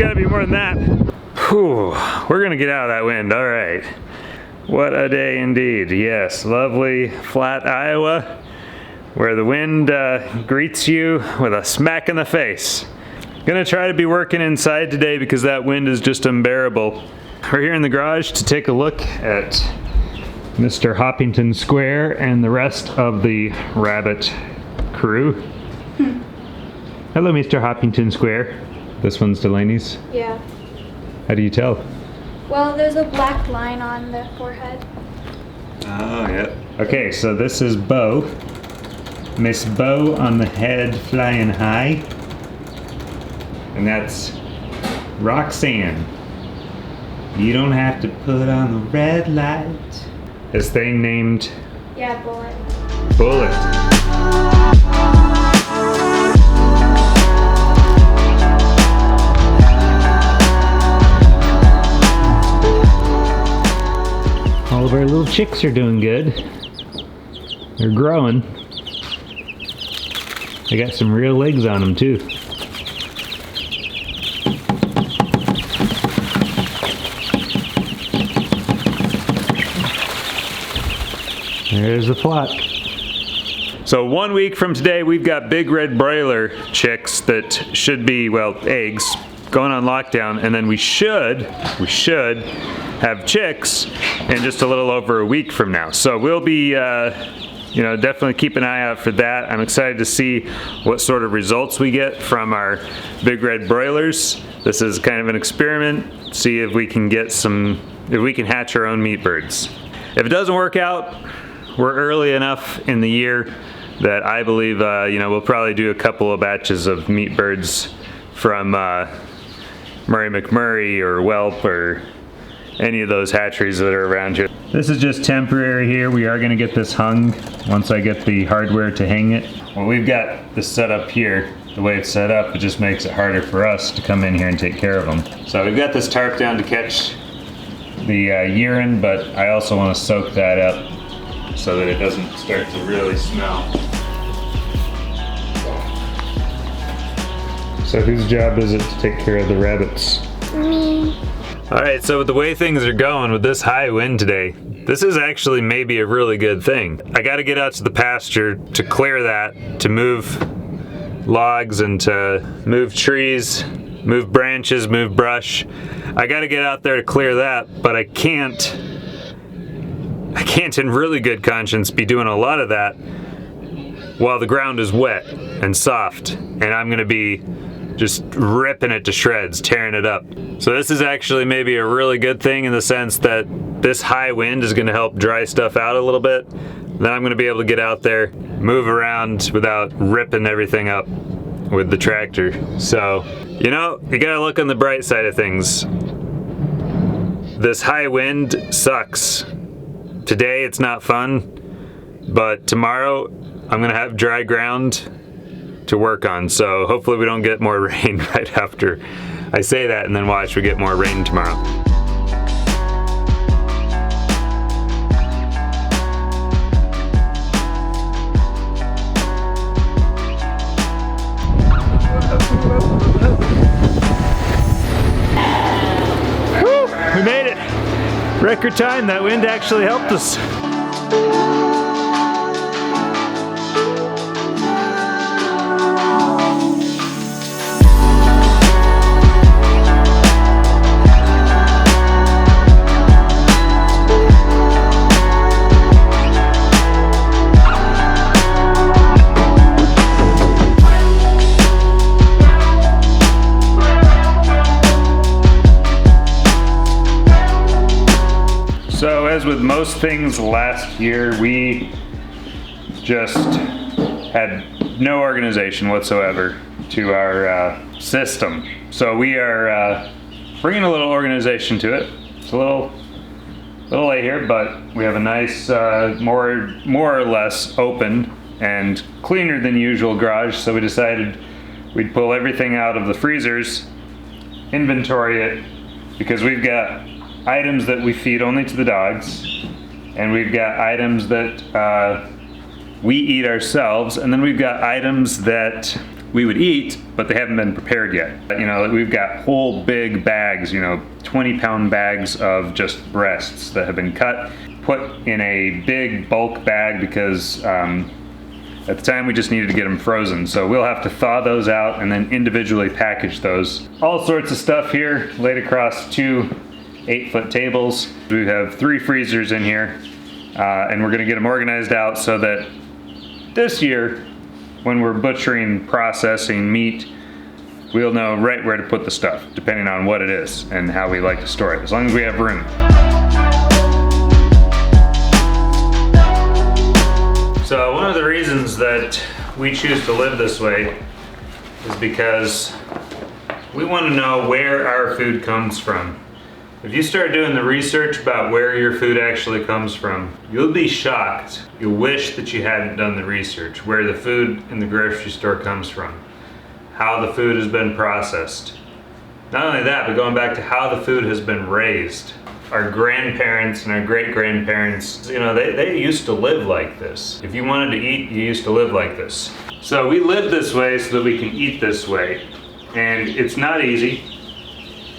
gotta be more than that. Whew, we're gonna get out of that wind, all right. What a day indeed. Yes, lovely flat Iowa, where the wind greets you with a smack in the face. Gonna try to be working inside today because that wind is just unbearable. We're here in the garage to take a look at Mr. Hoppington Square and the rest of the rabbit crew. Hello, Mr. Hoppington Square. This one's Delaney's? Yeah. How do you tell? Well, there's a black line on the forehead. Oh, yeah. Okay, so this is Bo. Miss Bo on the head flying high. And that's Roxanne. You don't have to put on the red light. This thing named? Yeah, Bullet. Bullet. All of our little chicks are doing good. They're growing. They got some real legs on them too. There's the flock. So 1 week from today, we've got big red broiler chicks that should be, well, eggs, going on lockdown, and then we should have chicks in just a little over a week from now. So we'll be, definitely keep an eye out for that. I'm excited to see what sort of results we get from our big red broilers. This is kind of an experiment, see if we can get if we can hatch our own meat birds. If it doesn't work out, we're early enough in the year that I believe, we'll probably do a couple of batches of meat birds from Murray McMurray or Whelp or any of those hatcheries that are around here. This is just temporary here. We are gonna get this hung once I get the hardware to hang it. Well, we've got this set up here. The way it's set up, it just makes it harder for us to come in here and take care of them. So we've got this tarp down to catch the urine, but I also wanna soak that up so that it doesn't start to really smell. So whose job is it to take care of the rabbits? Me. Alright, so with the way things are going with this high wind today, this is actually maybe a really good thing. I gotta get out to the pasture to clear that, to move logs and to move trees, move branches, move brush. I gotta get out there to clear that, but I can't in really good conscience be doing a lot of that while the ground is wet and soft, and I'm gonna be just ripping it to shreds, tearing it up. So this is actually maybe a really good thing in the sense that this high wind is gonna help dry stuff out a little bit. Then I'm gonna be able to get out there, move around without ripping everything up with the tractor. So, you gotta look on the bright side of things. This high wind sucks. Today it's not fun, but tomorrow I'm gonna have dry ground to work on, so hopefully we don't get more rain right after I say that, and then watch, we get more rain tomorrow. Whew, we made it! Record time, that wind actually helped us. So as with most things last year, we just had no organization whatsoever to our system. So we are bringing a little organization to it. It's a little late here, but we have a nice, more or less open and cleaner than usual garage. So we decided we'd pull everything out of the freezers, inventory it, because we've got items that we feed only to the dogs, and we've got items that we eat ourselves, and then we've got items that we would eat, but they haven't been prepared yet. You know, we've got whole big bags, 20-pound bags of just breasts that have been cut, put in a big bulk bag because at the time we just needed to get them frozen. So we'll have to thaw those out and then individually package those. All sorts of stuff here laid across 2 8-foot tables. We have 3 freezers in here, and we're gonna get them organized out so that this year, when we're butchering, processing meat, we'll know right where to put the stuff, depending on what it is and how we like to store it, as long as we have room. So one of the reasons that we choose to live this way is because we want to know where our food comes from. If you start doing the research about where your food actually comes from, you'll be shocked. You'll wish that you hadn't done the research, where the food in the grocery store comes from, how the food has been processed. Not only that, but going back to how the food has been raised. Our grandparents and our great-grandparents, they used to live like this. If you wanted to eat, you used to live like this. So we live this way so that we can eat this way. And it's not easy.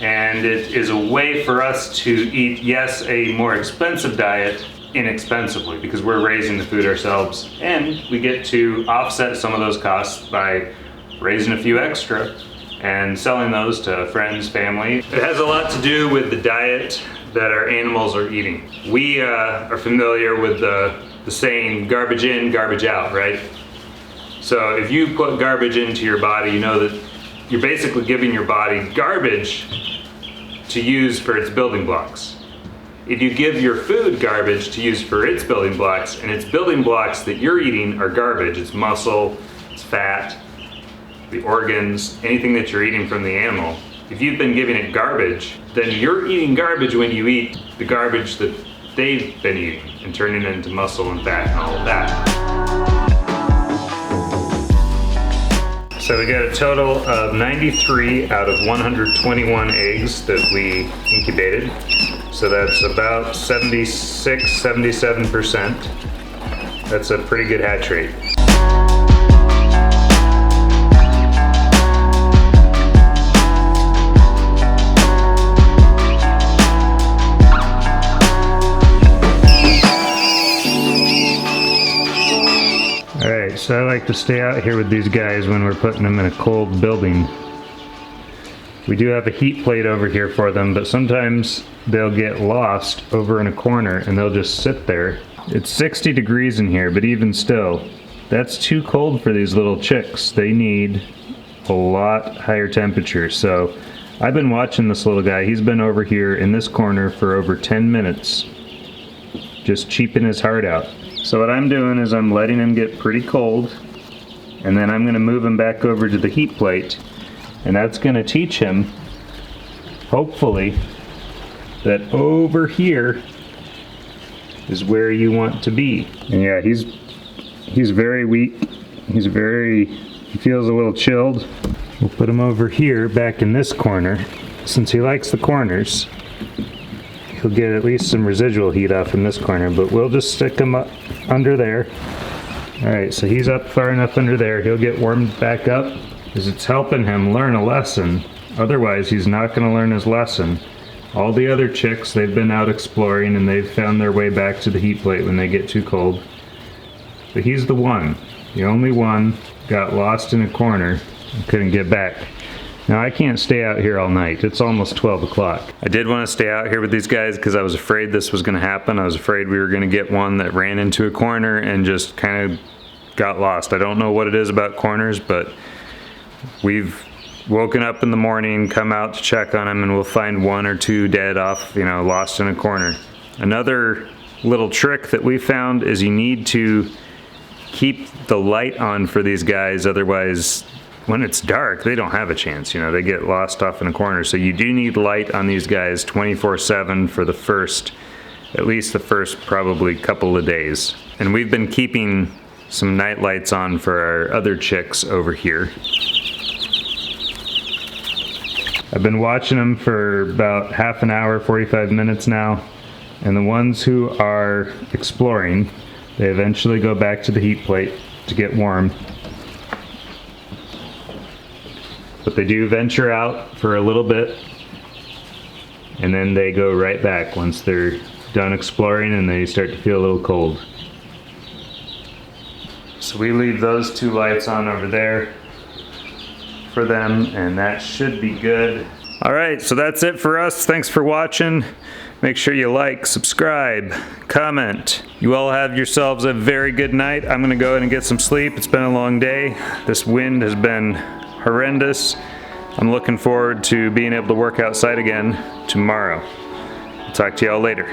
And it is a way for us to eat, yes, a more expensive diet inexpensively because we're raising the food ourselves. And we get to offset some of those costs by raising a few extra and selling those to friends, family. It has a lot to do with the diet that our animals are eating. We are familiar with the saying, garbage in, garbage out, right? So if you put garbage into your body, you know that you're basically giving your body garbage to use for its building blocks. If you give your food garbage to use for its building blocks, and its building blocks that you're eating are garbage, it's muscle, it's fat, the organs, anything that you're eating from the animal, if you've been giving it garbage, then you're eating garbage when you eat the garbage that they've been eating and turning it into muscle and fat and all of that. So we got a total of 93 out of 121 eggs that we incubated. So that's about 76, 77%. That's a pretty good hatch rate. Alright, so I like to stay out here with these guys when we're putting them in a cold building. We do have a heat plate over here for them, but sometimes they'll get lost over in a corner and they'll just sit there. It's 60 degrees in here, but even still, that's too cold for these little chicks. They need a lot higher temperature. So I've been watching this little guy. He's been over here in this corner for over 10 minutes, just cheeping his heart out. So what I'm doing is I'm letting him get pretty cold, and then I'm going to move him back over to the heat plate, and that's going to teach him, hopefully, that over here is where you want to be. And yeah, he's very weak. He feels a little chilled. We'll put him over here back in this corner. Since he likes the corners, he'll get at least some residual heat off in this corner, but we'll just stick him up under there. Alright, so he's up far enough under there. He'll get warmed back up because it's helping him learn a lesson. Otherwise, he's not going to learn his lesson. All the other chicks, they've been out exploring and they've found their way back to the heat plate when they get too cold. But he's the only one, got lost in a corner and couldn't get back. Now I can't stay out here all night. It's almost 12 o'clock. I did want to stay out here with these guys because I was afraid this was going to happen. I was afraid we were going to get one that ran into a corner and just kind of got lost. I don't know what it is about corners, but we've woken up in the morning, come out to check on them, and we'll find 1 or 2 dead off, lost in a corner. Another little trick that we found is you need to keep the light on for these guys, otherwise when it's dark, they don't have a chance. They get lost off in a corner. So you do need light on these guys 24/7 for at least the first probably couple of days. And we've been keeping some night lights on for our other chicks over here. I've been watching them for about half an hour, 45 minutes now. And the ones who are exploring, they eventually go back to the heat plate to get warm. But they do venture out for a little bit, and then they go right back once they're done exploring and they start to feel a little cold. So we leave those 2 lights on over there for them, and that should be good. All right, so that's it for us. Thanks for watching. Make sure you like, subscribe, comment. You all have yourselves a very good night. I'm gonna go ahead and get some sleep. It's been a long day. This wind has been horrendous. I'm looking forward to being able to work outside again tomorrow. I'll talk to y'all later.